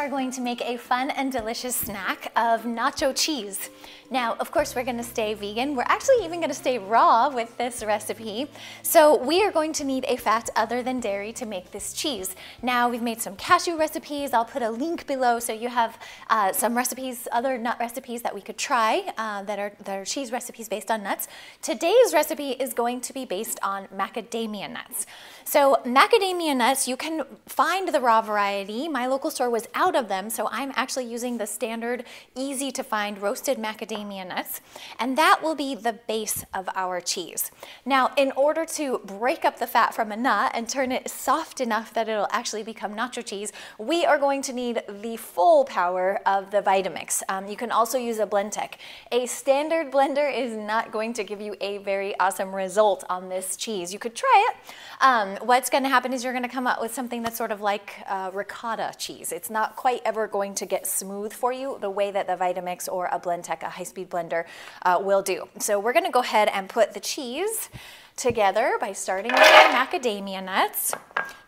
are going to make a fun and delicious snack of nacho cheese. Now, of course, we're gonna stay vegan. We're actually even gonna stay raw with this recipe. So we are going to need a fat other than dairy to make this cheese. Now, we've made some cashew recipes. I'll put a link below so you have some recipes, other nut recipes that we could try that are cheese recipes based on nuts. Today's recipe is going to be based on macadamia nuts. So macadamia nuts, you can find the raw variety. My local store was out of them, so I'm actually using the standard, easy to find roasted macadamia nuts, and that will be the base of our cheese. Now, in order to break up the fat from a nut and turn it soft enough that it'll actually become nacho cheese, we are going to need the full power of the Vitamix. You can also use a Blendtec. A standard blender is not going to give you a very awesome result on this cheese. You could try it. What's going to happen is you're going to come up with something that's sort of like ricotta cheese. It's not quite ever going to get smooth for you the way that the Vitamix or a Blendtec, a high-speed blender, will do. So we're going to go ahead and put the cheese together by starting with our macadamia nuts.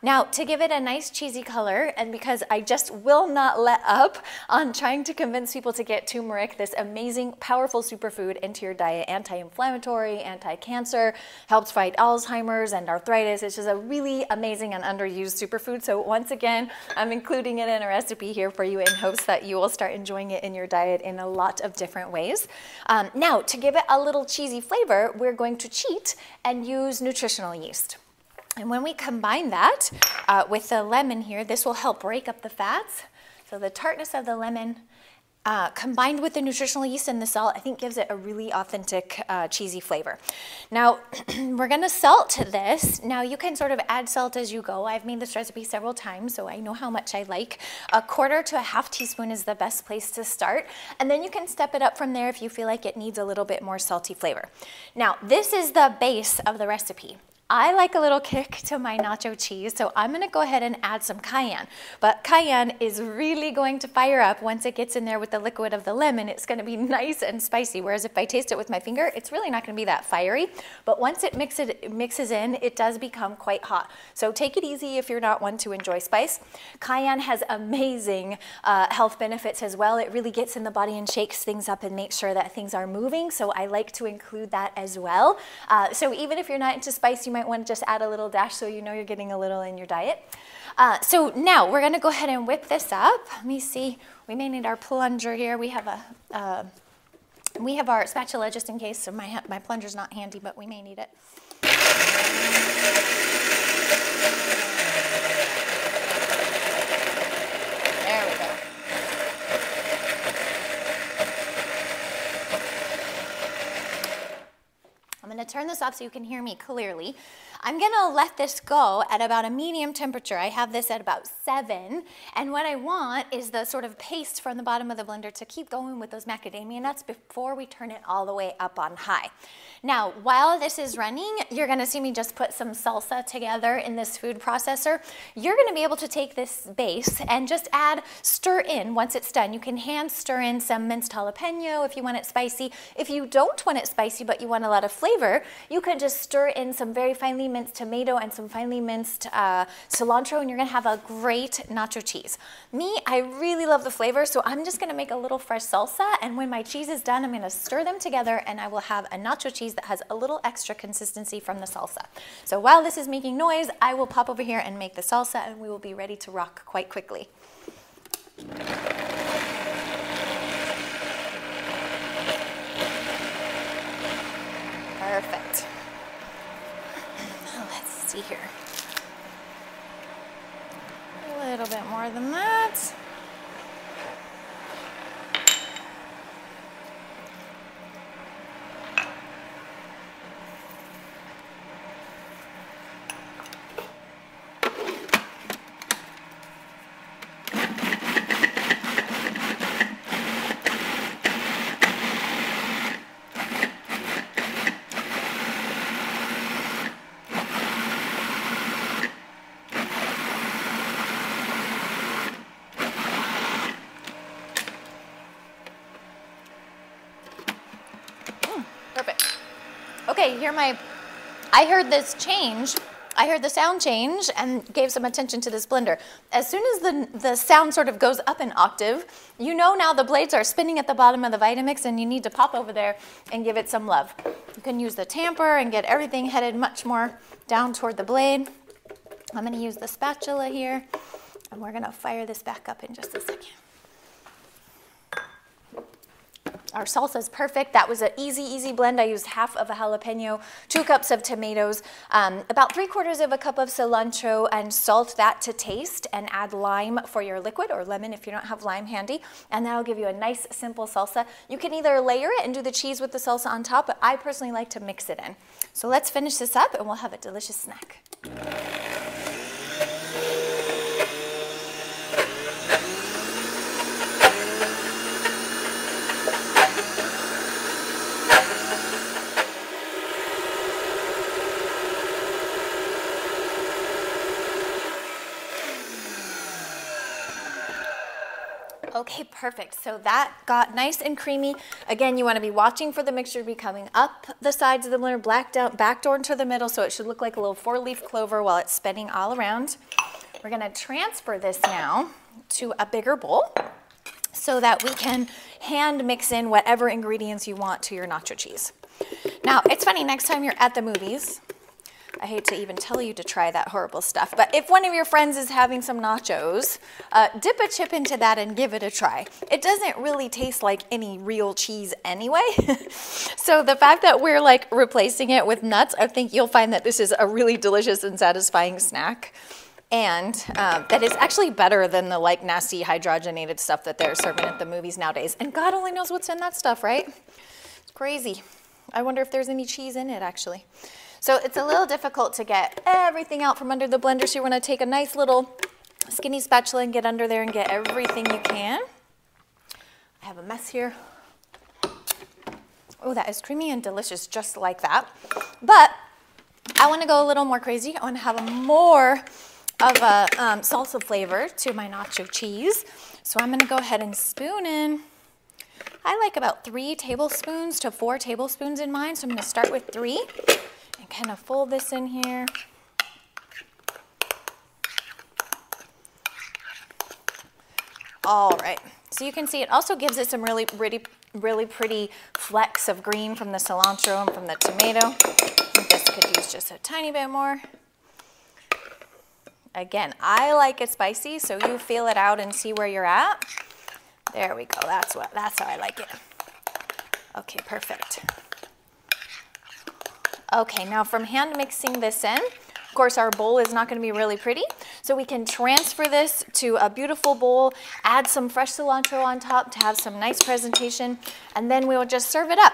Now, to give it a nice cheesy color, and because I just will not let up on trying to convince people to get turmeric, this amazing, powerful superfood, into your diet, anti-inflammatory, anti-cancer, helps fight Alzheimer's and arthritis. It's just a really amazing and underused superfood. So once again, I'm including it in a recipe here for you in hopes that you will start enjoying it in your diet in a lot of different ways. Now, to give it a little cheesy flavor, we're going to cheat and use nutritional yeast. And when we combine that with the lemon here, this will help break up the fats. So the tartness of the lemon combined with the nutritional yeast and the salt, I think gives it a really authentic cheesy flavor. Now, we're gonna salt this. Now, you can sort of add salt as you go. I've made this recipe several times, so I know how much I like. 1/4 to 1/2 teaspoon is the best place to start. And then you can step it up from there if you feel like it needs a little bit more salty flavor. Now, this is the base of the recipe. I like a little kick to my nacho cheese, so I'm gonna go ahead and add some cayenne. But cayenne is really going to fire up once it gets in there with the liquid of the lemon. It's gonna be nice and spicy, whereas if I taste it with my finger, it's really not gonna be that fiery. But once it mixes in, it does become quite hot. So take it easy if you're not one to enjoy spice. Cayenne has amazing health benefits as well. It really gets in the body and shakes things up and makes sure that things are moving, so I like to include that as well. So even if you're not into spice, you might want to just add a little dash so you know you're getting a little in your diet. So now we're going to go ahead and whip this up. Let me see. We may need our plunger here. We have our spatula just in case. So my plunger's not handy, but we may need it. There we go. I'm going to turn this off so you can hear me clearly. I'm going to let this go at about a medium temperature. I have this at about 7. And what I want is the sort of paste from the bottom of the blender to keep going with those macadamia nuts before we turn it all the way up on high. Now, while this is running, you're going to see me just put some salsa together in this food processor. You're going to be able to take this base and just stir in once it's done. You can hand stir in some minced jalapeno if you want it spicy. If you don't want it spicy but you want a lot of flavor, you can just stir in some very finely minced tomato and some finely minced cilantro, and you're gonna have a great nacho cheese. Me, I really love the flavor, so I'm just gonna make a little fresh salsa, and when my cheese is done, I'm gonna stir them together and I will have a nacho cheese that has a little extra consistency from the salsa. So while this is making noise, I will pop over here and make the salsa, and we will be ready to rock quite quickly. Perfect. Let's see here. A little bit more than that. Okay, I heard this change. I heard the sound change and gave some attention to this blender. As soon as the sound sort of goes up an octave, you know now the blades are spinning at the bottom of the Vitamix and you need to pop over there and give it some love. You can use the tamper and get everything headed much more down toward the blade. I'm going to use the spatula here, and we're going to fire this back up in just a second. Our salsa is perfect. That was an easy blend. I used half of a jalapeno, 2 cups of tomatoes, about 3/4 of a cup of cilantro, and salt that to taste, and add lime for your liquid, or lemon if you don't have lime handy, and that'll give you a nice simple salsa. You can either layer it and do the cheese with the salsa on top, but I personally like to mix it in. So let's finish this up and we'll have a delicious snack. Okay, perfect. So that got nice and creamy. Again, you want to be watching for the mixture to be coming up the sides of the blender, back door into the middle, so it should look like a little 4-leaf clover while it's spinning all around. We're going to transfer this now to a bigger bowl so that we can hand mix in whatever ingredients you want to your nacho cheese. Now, it's funny, next time you're at the movies, I hate to even tell you to try that horrible stuff, but if one of your friends is having some nachos, dip a chip into that and give it a try. It doesn't really taste like any real cheese anyway. So the fact that we're like replacing it with nuts, I think you'll find that this is a really delicious and satisfying snack. And that is actually better than the like nasty hydrogenated stuff that they're serving at the movies nowadays. And God only knows what's in that stuff, right? It's crazy. I wonder if there's any cheese in it actually. So it's a little difficult to get everything out from under the blender, so you're going to take a nice little skinny spatula and get under there and get everything you can. I have a mess here. Oh, that is creamy and delicious just like that. But I want to go a little more crazy. I want to have more of a salsa flavor to my nacho cheese. So I'm going to go ahead and spoon in. I like about 3 tablespoons to 4 tablespoons in mine, so I'm going to start with 3. And kind of fold this in here. All right, so you can see it also gives it some really pretty flecks of green from the cilantro and from the tomato. I think this could use just a tiny bit more. Again, I like it spicy, so you feel it out and see where you're at. There we go, that's how I like it. Okay, perfect. Okay, now from hand mixing this in, of course our bowl is not going to be really pretty, so we can transfer this to a beautiful bowl, add some fresh cilantro on top to have some nice presentation, and then we'll just serve it up.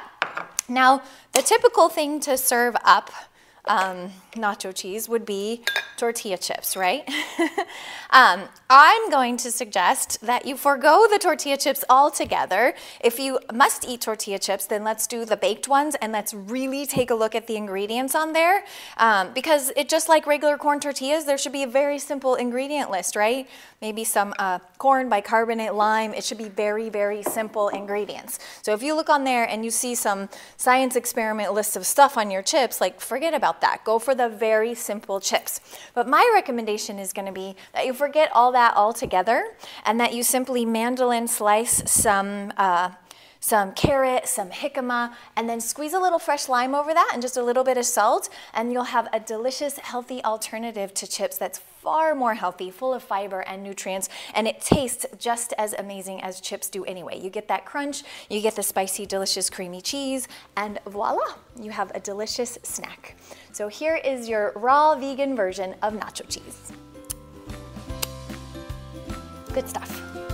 Now, the typical thing to serve up nacho cheese would be tortilla chips, right? I'm going to suggest that you forego the tortilla chips altogether. If you must eat tortilla chips, then let's do the baked ones and let's really take a look at the ingredients on there. Because it just like regular corn tortillas, there should be a very simple ingredient list, right? Maybe some corn, bicarbonate, lime. It should be very simple ingredients. So if you look on there and you see some science experiment list of stuff on your chips, like forget about that. Go for the very simple chips. But my recommendation is going to be that you forget all that altogether and that you simply mandolin slice some carrot, some jicama, and then squeeze a little fresh lime over that and just a little bit of salt, and you'll have a delicious, healthy alternative to chips that's far more healthy, full of fiber and nutrients, and it tastes just as amazing as chips do anyway. You get that crunch, you get the spicy, delicious, creamy cheese, and voila, you have a delicious snack. So here is your raw vegan version of nacho cheese. Good stuff.